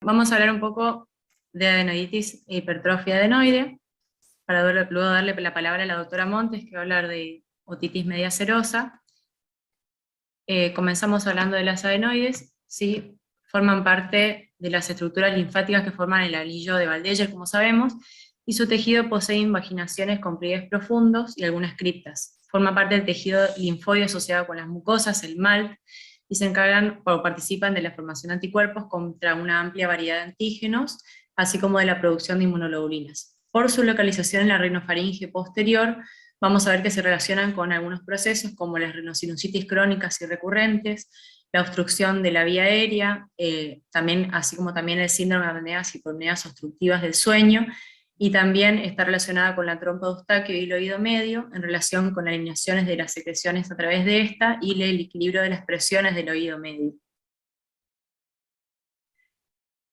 vamos a hablar un poco de adenoiditis e hipertrofia adenoide, para luego darle la palabra a la doctora Montes, que va a hablar de otitis media serosa. Comenzamos hablando de las adenoides, ¿sí? Forman parte de las estructuras linfáticas que forman el anillo de Waldeyer, como sabemos, y su tejido posee invaginaciones con pliegues profundos y algunas criptas. Forma parte del tejido linfóide asociado con las mucosas, el MALT, y se encargan o participan de la formación de anticuerpos contra una amplia variedad de antígenos, así como de la producción de inmunoglobulinas. Por su localización en la rinofaringe posterior, vamos a ver que se relacionan con algunos procesos como las rinosinusitis crónicas y recurrentes, la obstrucción de la vía aérea, así como también el síndrome de apneas y hipopneas obstructivas del sueño, y también está relacionada con la trompa de Eustaquio y el oído medio, en relación con eliminaciones de las secreciones a través de esta y el equilibrio de las presiones del oído medio.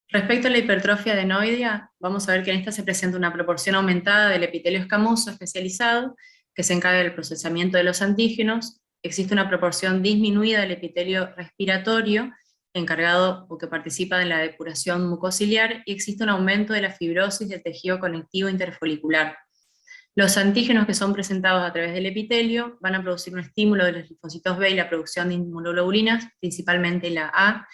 Respecto a la hipertrofia adenoidea, vamos a ver que en esta se presenta una proporción aumentada del epitelio escamoso especializado, que se encarga del procesamiento de los antígenos. Existe una proporción disminuida del epitelio respiratorio, encargado o que participa en la depuración mucociliar, y existe un aumento de la fibrosis del tejido conectivo interfolicular. Los antígenos que son presentados a través del epitelio van a producir un estímulo de los linfocitos B y la producción de inmunoglobulinas, principalmente la A,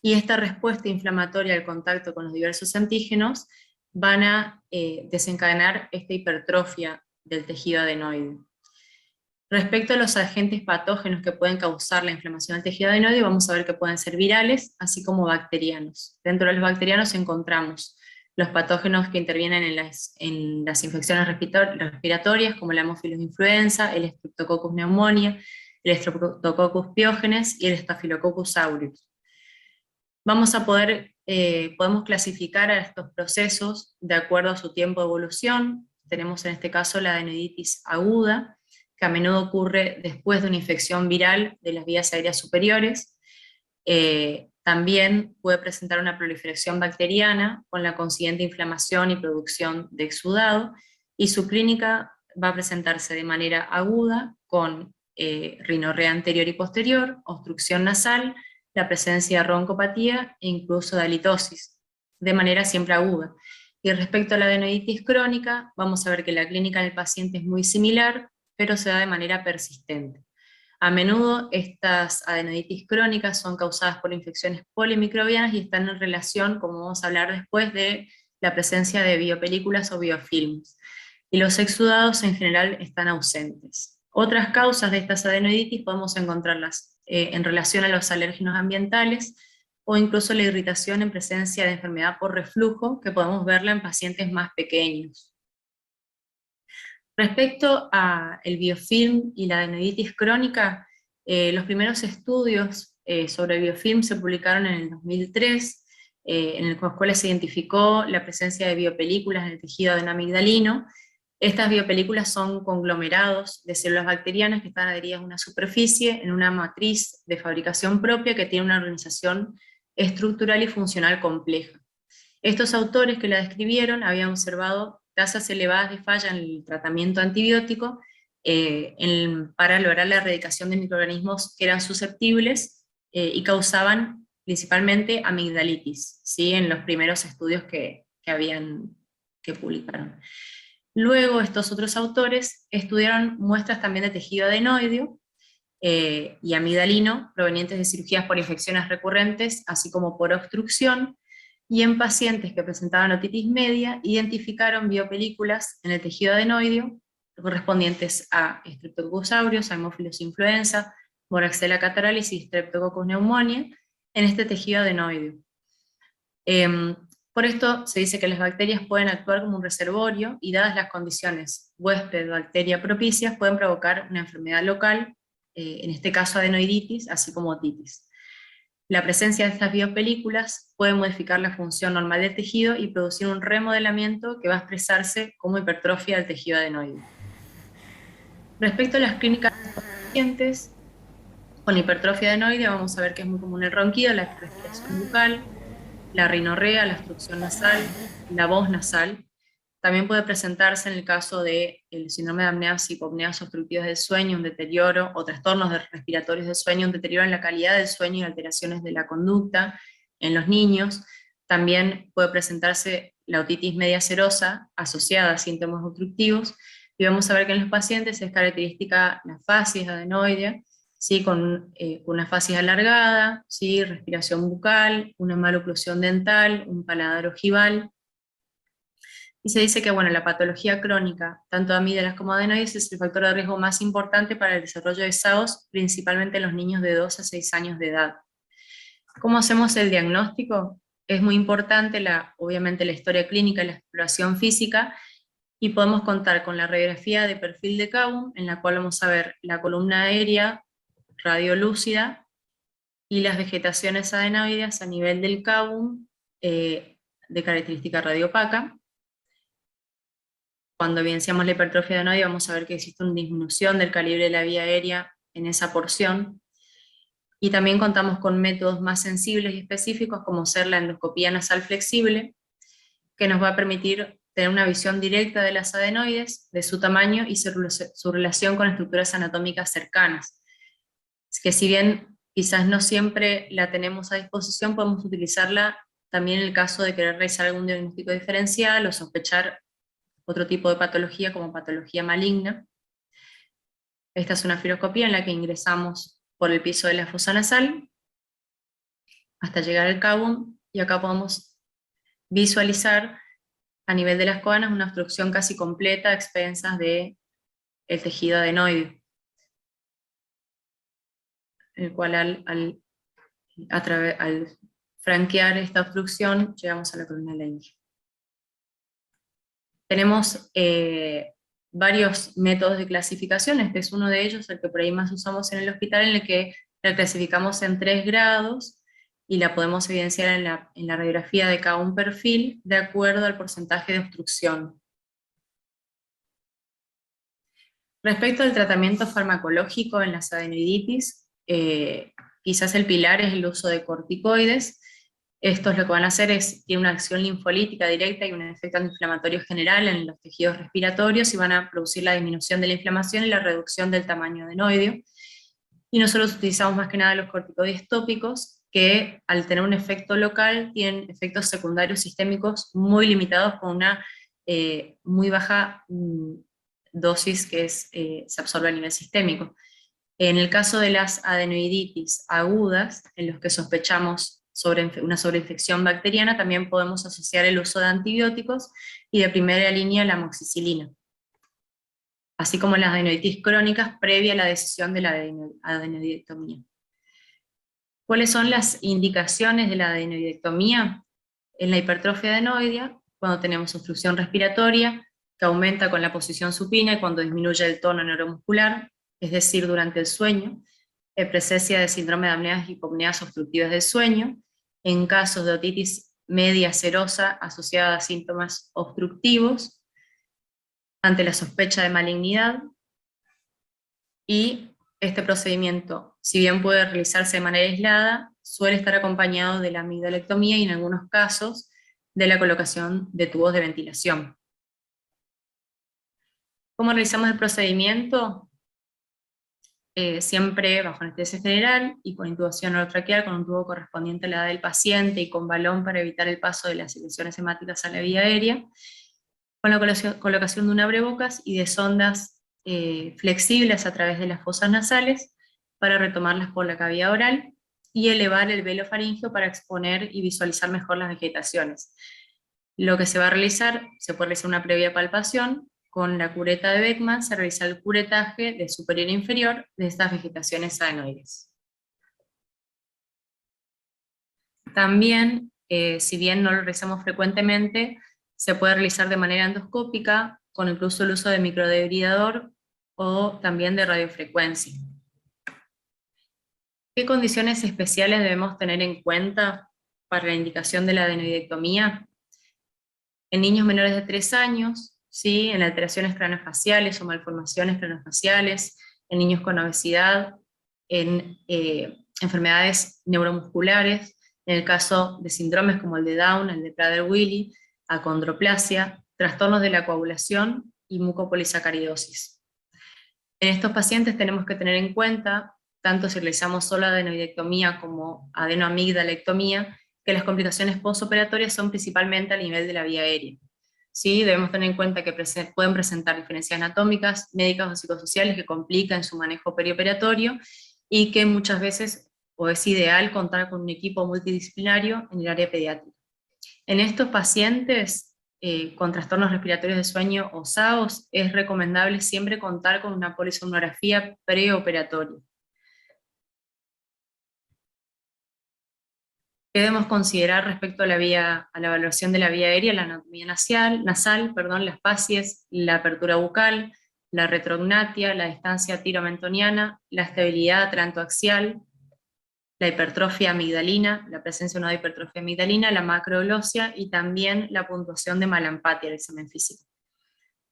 y esta respuesta inflamatoria al contacto con los diversos antígenos van a desencadenar esta hipertrofia del tejido adenoide. Respecto a los agentes patógenos que pueden causar la inflamación del tejido adenoide, vamos a ver que pueden ser virales, así como bacterianos. Dentro de los bacterianos encontramos los patógenos que intervienen en las infecciones respiratorias, como la Haemophilus influenza, el Streptococcus pneumoniae, el Streptococcus pyogenes y el Staphylococcus aureus. Podemos clasificar a estos procesos de acuerdo a su tiempo de evolución. Tenemos en este caso la adenoiditis aguda, que a menudo ocurre después de una infección viral de las vías aéreas superiores. También puede presentar una proliferación bacteriana con la consiguiente inflamación y producción de exudado, y su clínica va a presentarse de manera aguda con rinorrea anterior y posterior, obstrucción nasal, la presencia de roncopatía e incluso de halitosis, de manera siempre aguda. Y respecto a la adenoiditis crónica, vamos a ver que la clínica del paciente es muy similar, pero se da de manera persistente. A menudo estas adenoiditis crónicas son causadas por infecciones polimicrobianas y están en relación, como vamos a hablar después, de la presencia de biopelículas o biofilms. Y los exudados en general están ausentes. Otras causas de estas adenoiditis podemos encontrarlas en relación a los alérgenos ambientales, o incluso la irritación en presencia de enfermedad por reflujo, que podemos verla en pacientes más pequeños. Respecto al biofilm y la adenoiditis crónica, los primeros estudios sobre biofilm se publicaron en el 2003, en los cuales se identificó la presencia de biopelículas en el tejido adenomigdalino. Estas biopelículas son conglomerados de células bacterianas que están adheridas a una superficie en una matriz de fabricación propia que tiene una organización estructural y funcional compleja. Estos autores que la describieron habían observado tasas elevadas de falla en el tratamiento antibiótico para lograr la erradicación de microorganismos que eran susceptibles y causaban principalmente amigdalitis, ¿sí? En los primeros estudios que publicaron. Luego estos otros autores estudiaron muestras también de tejido adenoideo y amigdalino provenientes de cirugías por infecciones recurrentes, así como por obstrucción, y en pacientes que presentaban otitis media identificaron biopelículas en el tejido adenoideo correspondientes a Streptococcus aureus, Haemophilus influenza, Moraxella cataralis y Streptococcus pneumoniae en este tejido adenoideo. Por esto se dice que las bacterias pueden actuar como un reservorio, y dadas las condiciones huésped-bacteria propicias pueden provocar una enfermedad local, en este caso adenoiditis, así como otitis. La presencia de estas biopelículas puede modificar la función normal del tejido y producir un remodelamiento que va a expresarse como hipertrofia del tejido adenoide. Respecto a las clínicas de los pacientes con hipertrofia adenoide, vamos a ver que es muy común el ronquido, la respiración bucal, la rinorrea, la obstrucción nasal, la voz nasal. También puede presentarse en el caso del síndrome de apneas y hipopneas obstructivas del sueño, un deterioro, o trastornos respiratorios del sueño, un deterioro en la calidad del sueño y alteraciones de la conducta en los niños. También puede presentarse la otitis media serosa asociada a síntomas obstructivos, y vamos a ver que en los pacientes es característica la facies adenoidea, ¿sí? Con una facies alargada, ¿sí? Respiración bucal, una mala oclusión dental, un paladar ojival. Y se dice que bueno, la patología crónica, tanto de amígdalas como adenoides, es el factor de riesgo más importante para el desarrollo de SAOS, principalmente en los niños de 2 a 6 años de edad. ¿Cómo hacemos el diagnóstico? Es muy importante, obviamente, la historia clínica, la exploración física, y podemos contar con la radiografía de perfil de Cavum, en la cual vamos a ver la columna aérea radiolúcida y las vegetaciones adenoides a nivel del Cavum, de característica radiopaca. Cuando evidenciamos la hipertrofia adenoide vamos a ver que existe una disminución del calibre de la vía aérea en esa porción, y también contamos con métodos más sensibles y específicos como ser la endoscopía nasal flexible, que nos va a permitir tener una visión directa de las adenoides, de su tamaño y su relación con estructuras anatómicas cercanas. Es que si bien quizás no siempre la tenemos a disposición, podemos utilizarla también en el caso de querer realizar algún diagnóstico diferencial o sospechar otro tipo de patología como patología maligna. Esta es una filoscopía en la que ingresamos por el piso de la fosa nasal hasta llegar al Cavum, y acá podemos visualizar a nivel de las coanas una obstrucción casi completa a expensas del tejido adenoide, el cual al franquear esta obstrucción llegamos a la columna de Lange. Tenemos varios métodos de clasificación. Este es uno de ellos, el que por ahí más usamos en el hospital, en el que la clasificamos en 3 grados, y la podemos evidenciar en la radiografía de cada un perfil, de acuerdo al porcentaje de obstrucción. Respecto al tratamiento farmacológico en las adenoiditis, quizás el pilar es el uso de corticoides. Estos lo que van a hacer es, tiene una acción linfolítica directa y un efecto antiinflamatorio general en los tejidos respiratorios, y van a producir la disminución de la inflamación y la reducción del tamaño adenoideo. Y nosotros utilizamos más que nada los corticoides tópicos, que al tener un efecto local tienen efectos secundarios sistémicos muy limitados, con una muy baja dosis que se absorbe a nivel sistémico. En el caso de las adenoiditis agudas, en los que sospechamos una sobreinfección bacteriana, también podemos asociar el uso de antibióticos y de primera línea la amoxicilina, así como las adenoiditis crónicas previa a la decisión de la adenoidectomía. ¿Cuáles son las indicaciones de la adenoidectomía? En la hipertrofia adenoidea, cuando tenemos obstrucción respiratoria, que aumenta con la posición supina y cuando disminuye el tono neuromuscular, es decir, durante el sueño, presencia de síndrome de apneas y hipopneas obstructivas del sueño, en casos de otitis media serosa asociada a síntomas obstructivos, ante la sospecha de malignidad, y este procedimiento, si bien puede realizarse de manera aislada, suele estar acompañado de la amigdalectomía y en algunos casos de la colocación de tubos de ventilación. ¿Cómo realizamos el procedimiento? Siempre bajo anestesia general y con intubación orotraqueal, con un tubo correspondiente a la edad del paciente y con balón para evitar el paso de las secreciones hemáticas a la vía aérea, con la colocación de un abrebocas y de sondas flexibles a través de las fosas nasales para retomarlas por la cavidad oral, y elevar el velo faríngeo para exponer y visualizar mejor las vegetaciones. Lo que se va a realizar, se puede realizar una previa palpación. Con la cureta de Beckman se realiza el curetaje de superior e inferior de estas vegetaciones adenoides. También, si bien no lo realizamos frecuentemente, se puede realizar de manera endoscópica, con incluso el uso de microdebridador o también de radiofrecuencia. ¿Qué condiciones especiales debemos tener en cuenta para la indicación de la adenoidectomía? En niños menores de 3 años, ¿sí? En alteraciones craneofaciales o malformaciones craneofaciales, en niños con obesidad, en enfermedades neuromusculares, en el caso de síndromes como el de Down, el de Prader-Willi, acondroplasia, trastornos de la coagulación y mucopolisacaridosis. En estos pacientes tenemos que tener en cuenta, tanto si realizamos solo adenoidectomía como adenoamigdalectomía, que las complicaciones postoperatorias son principalmente a nivel de la vía aérea. ¿Sí? Debemos tener en cuenta que pueden presentar diferencias anatómicas, médicas o psicosociales que complican su manejo perioperatorio, y que muchas veces o es ideal contar con un equipo multidisciplinario en el área pediátrica. En estos pacientes con trastornos respiratorios de sueño o SAOS, es recomendable siempre contar con una polisomnografía preoperatoria. ¿Qué debemos considerar respecto a la evaluación de la vía aérea? La anatomía nasal, las facies, la apertura bucal, la retrognatia, la distancia tiromentoniana, la estabilidad atlantoaxial, la hipertrofia amigdalina, la presencia o no de hipertrofia amigdalina, la macroglossia y también la puntuación de malampatia del examen físico.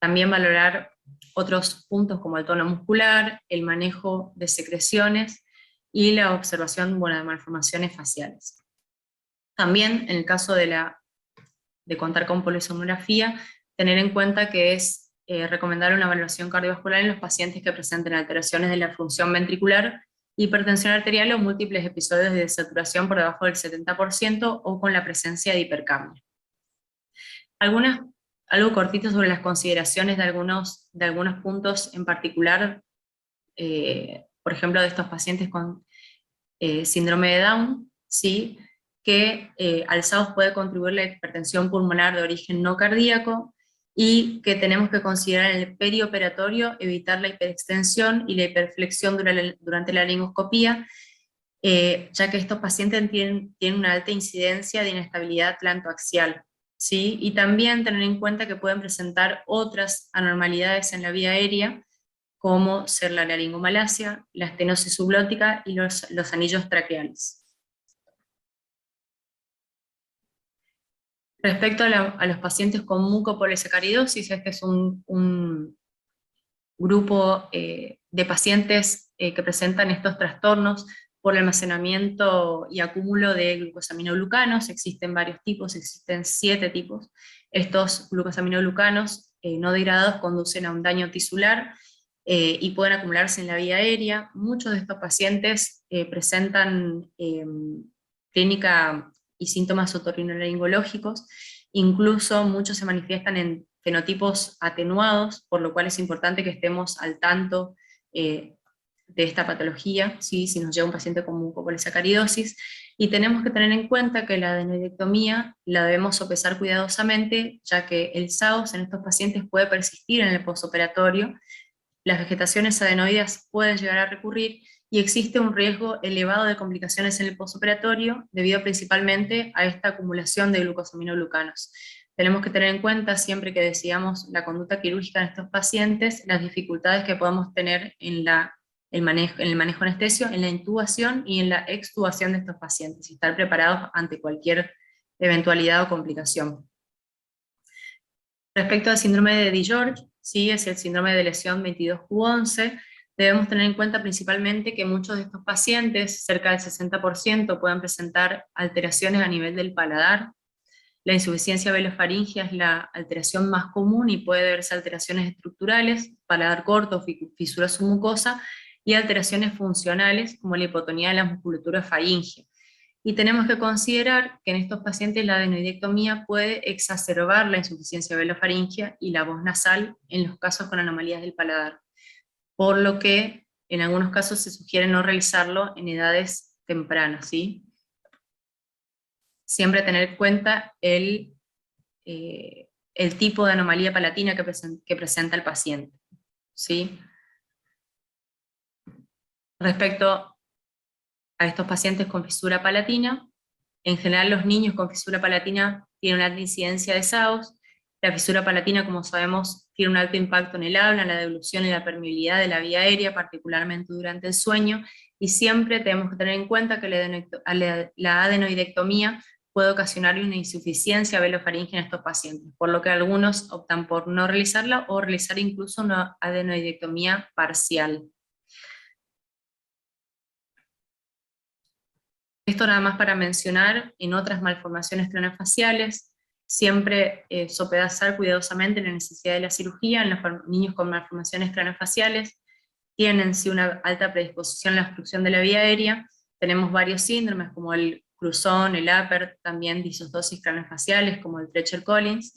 También valorar otros puntos como el tono muscular, el manejo de secreciones y la observación, de malformaciones faciales. También, en el caso de contar con polisomnografía, tener en cuenta que es recomendable una evaluación cardiovascular en los pacientes que presenten alteraciones de la función ventricular, hipertensión arterial o múltiples episodios de desaturación por debajo del 70% o con la presencia de hipercapnia. Algo cortito sobre las consideraciones de algunos puntos en particular, por ejemplo, de estos pacientes con síndrome de Down, ¿sí? Que al SAOS puede contribuir la hipertensión pulmonar de origen no cardíaco, y que tenemos que considerar en el perioperatorio evitar la hiperextensión y la hiperflexión durante la laringoscopía, ya que estos pacientes tienen una alta incidencia de inestabilidad atlantoaxial, ¿sí? Y también tener en cuenta que pueden presentar otras anormalidades en la vía aérea, como ser la laringomalacia, la estenosis subglótica y los anillos traqueales. Respecto a los pacientes con mucopolisacaridosis, este es un grupo de pacientes que presentan estos trastornos por el almacenamiento y acúmulo de glucosaminoglucanos. Existen varios tipos, existen 7 tipos. Estos glucosaminoglucanos no degradados conducen a un daño tisular y pueden acumularse en la vía aérea. Muchos de estos pacientes presentan clínica y síntomas otorrinolaringológicos, incluso muchos se manifiestan en fenotipos atenuados, por lo cual es importante que estemos al tanto de esta patología, ¿sí? Si nos llega un paciente con mucopolisacaridosis, y tenemos que tener en cuenta que la adenoidectomía la debemos sopesar cuidadosamente, ya que el SAOS en estos pacientes puede persistir en el postoperatorio, las vegetaciones adenoides pueden llegar a recurrir, y existe un riesgo elevado de complicaciones en el postoperatorio debido principalmente a esta acumulación de glucosaminoglucanos. Tenemos que tener en cuenta, siempre que decidamos la conducta quirúrgica en estos pacientes, las dificultades que podemos tener en el manejo anestesio, en la intubación y en la extubación de estos pacientes, y estar preparados ante cualquier eventualidad o complicación. Respecto al síndrome de DiGeorge, sí, es el síndrome de lesión 22q11, debemos tener en cuenta principalmente que muchos de estos pacientes, cerca del 60%, pueden presentar alteraciones a nivel del paladar. La insuficiencia velofaringea es la alteración más común y puede verse alteraciones estructurales, paladar corto, fisura submucosa, y alteraciones funcionales como la hipotonía de la musculatura faríngea. Y tenemos que considerar que en estos pacientes la adenoidectomía puede exacerbar la insuficiencia velofaringea y la voz nasal en los casos con anomalías del paladar, por lo que en algunos casos se sugiere no realizarlo en edades tempranas, ¿sí? Siempre tener en cuenta el tipo de anomalía palatina que presenta el paciente, ¿sí? Respecto a estos pacientes con fisura palatina, en general los niños con fisura palatina tienen una alta incidencia de SAOS. La fisura palatina, como sabemos, tiene un alto impacto en el habla, en la deglución y la permeabilidad de la vía aérea, particularmente durante el sueño, y siempre tenemos que tener en cuenta que la adenoidectomía puede ocasionar una insuficiencia velofaríngea en estos pacientes, por lo que algunos optan por no realizarla o realizar incluso una adenoidectomía parcial. Esto nada más para mencionar, en otras malformaciones craneofaciales, siempre sopesar cuidadosamente la necesidad de la cirugía en los niños con malformaciones craneofaciales. Tienen sí una alta predisposición a la obstrucción de la vía aérea. Tenemos varios síndromes como el Cruzón, el Appert, también disocitosis craneofaciales como el Treacher-Collins,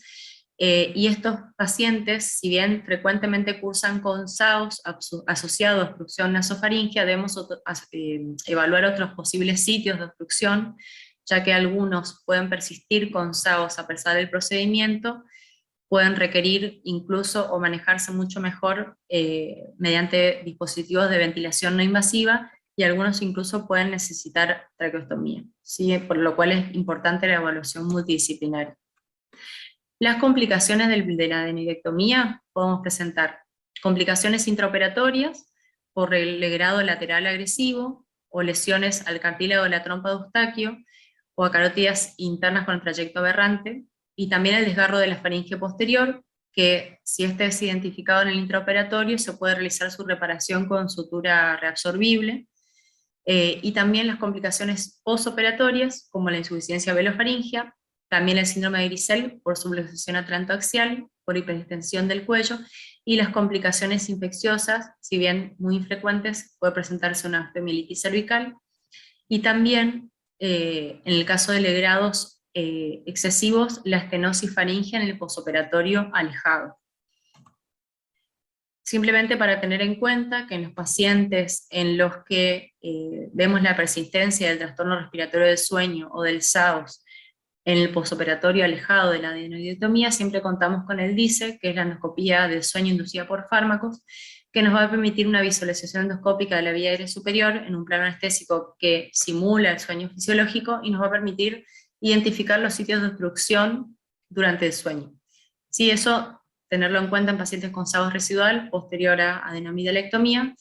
y estos pacientes, si bien frecuentemente cursan con SAOS asociado a obstrucción nasofaríngea, debemos evaluar otros posibles sitios de obstrucción, ya que algunos pueden persistir con SAOS a pesar del procedimiento, pueden requerir incluso o manejarse mucho mejor mediante dispositivos de ventilación no invasiva, y algunos incluso pueden necesitar traqueostomía, ¿sí? Por lo cual es importante la evaluación multidisciplinaria. Las complicaciones de la adenidectomía: podemos presentar complicaciones intraoperatorias por el legrado lateral agresivo, o lesiones al cartílago de la trompa de Eustaquio, o a carótidas internas con el trayecto aberrante, y también el desgarro de la faringe posterior, que si este es identificado en el intraoperatorio, se puede realizar su reparación con sutura reabsorbible, y también las complicaciones posoperatorias, como la insuficiencia velofaringea, también el síndrome de Grisel por subluxación atlantoaxial, por hiperextensión del cuello, y las complicaciones infecciosas, si bien muy infrecuentes, puede presentarse una osteomielitis cervical, y también, en el caso de legrados excesivos, la estenosis faríngea en el posoperatorio alejado. Simplemente para tener en cuenta que en los pacientes en los que vemos la persistencia del trastorno respiratorio del sueño o del SAOS en el posoperatorio alejado de la adenoidectomía, siempre contamos con el DISE, que es la endoscopía del sueño inducida por fármacos, que nos va a permitir una visualización endoscópica de la vía aérea superior en un plano anestésico que simula el sueño fisiológico, y nos va a permitir identificar los sitios de obstrucción durante el sueño. Sí, eso tenerlo en cuenta en pacientes con SAOS residual posterior a adenomidalectomía,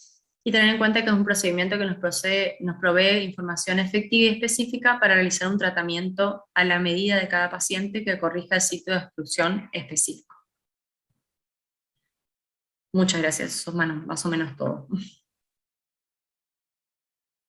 y tener en cuenta que es un procedimiento que nos provee información efectiva y específica para realizar un tratamiento a la medida de cada paciente que corrija el sitio de obstrucción específico. Muchas gracias, eso es más o menos todo.